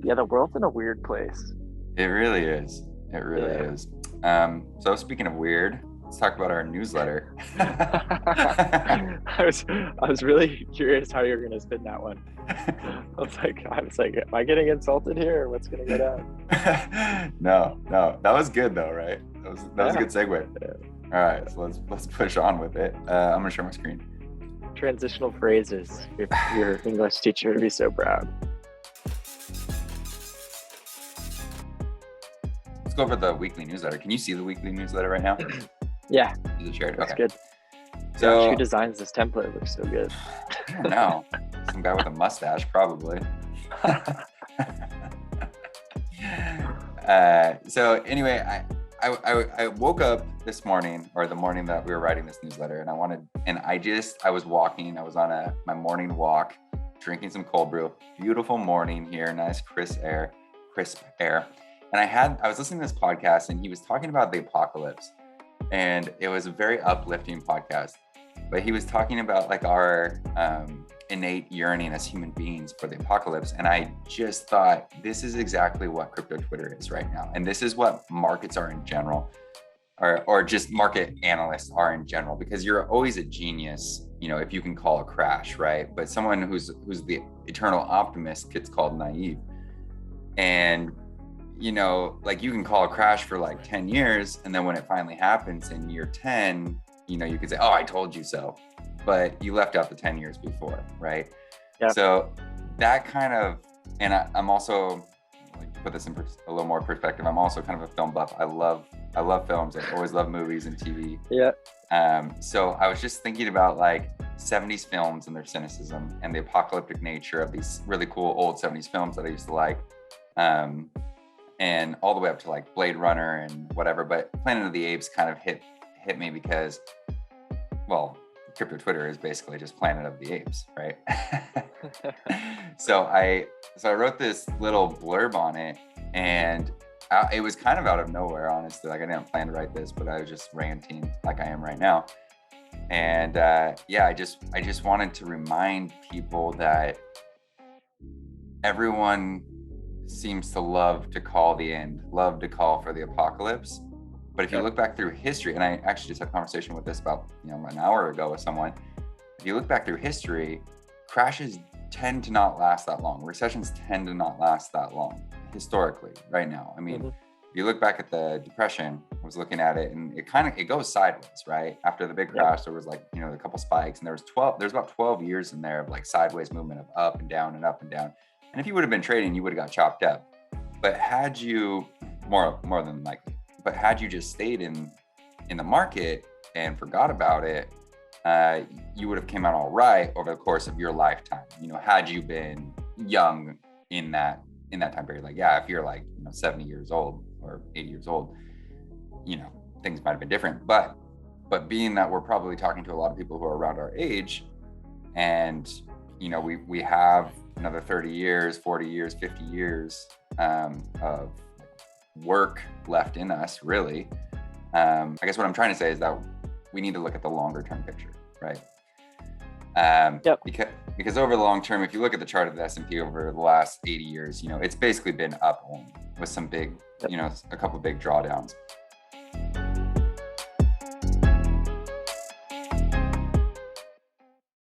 Yeah, the world's in a weird place. It really is. It really Yeah. is. So speaking of weird, let's talk about our newsletter. I was really curious how you're gonna spin that one. I was like, am I getting insulted here or what's gonna go down? No, that was good though, right? That was a Yeah. good segue. All right, so let's push on with it. I'm gonna share my screen. Transitional phrases. If your English teacher would be so proud. Let's go over the weekly newsletter. Can you see the weekly newsletter right now? Yeah, Is it shared? that's Okay. good. So Gosh, who designs this template? It looks so good. I don't know. Some guy with a mustache, probably. So anyway, I woke up this morning, or the morning that we were writing this newsletter, and I was walking. I was on my morning walk, drinking some cold brew. Beautiful morning here, nice crisp air. And I was listening to this podcast, and he was talking about the apocalypse, and it was a very uplifting podcast. But he was talking about like our innate yearning as human beings for the apocalypse. And I just thought, this is exactly what crypto Twitter is right now. And this is what markets are in general, or just market analysts are in general, because you're always a genius, if you can call a crash, right? But someone who's the eternal optimist gets called naive. And like you can call a crash for like 10 years. And then when it finally happens in year 10, you could say, oh, I told you so, but you left out the 10 years before, right? Yeah. So that kind of, and I'm also, like, to put this in a little more perspective, I'm also kind of a film buff. I love films. I always love movies and TV. Yeah. So I was just thinking about like 70s films and their cynicism and the apocalyptic nature of these really cool old 70s films that I used to like. And all the way up to like Blade Runner and whatever, but Planet of the Apes kind of hit me because, well, crypto Twitter is basically just Planet of the Apes, right? So I wrote this little blurb on it, and it was kind of out of nowhere, honestly. Like I didn't plan to write this, but I was just ranting like I am right now. And I just wanted to remind people that everyone seems to love to call the end, love to call for the apocalypse. But if you look back through history, and I actually just had a conversation with this about an hour ago with someone, if you look back through history, crashes tend to not last that long. Recessions tend to not last that long historically right now. I mean, if you look back at the Depression, I was looking at it, and it goes sideways, right? After the big crash, there was like, a couple spikes, and there's about 12 years in there of like sideways movement of up and down and up and down. And if you would have been trading, you would have got chopped up. But had you, more than likely, but had you just stayed in the market and forgot about it, you would have came out all right over the course of your lifetime. Had you been young in that time period, like, if you're like 70 years old or 80 years old, things might have been different. But being that we're probably talking to a lot of people who are around our age, and we have another 30 years, 40 years, 50 years of work left in us, really. I guess what I'm trying to say is that we need to look at the longer term picture, right? Because over the long term, if you look at the chart of the S&P over the last 80 years, it's basically been up only with some big, a couple of big drawdowns.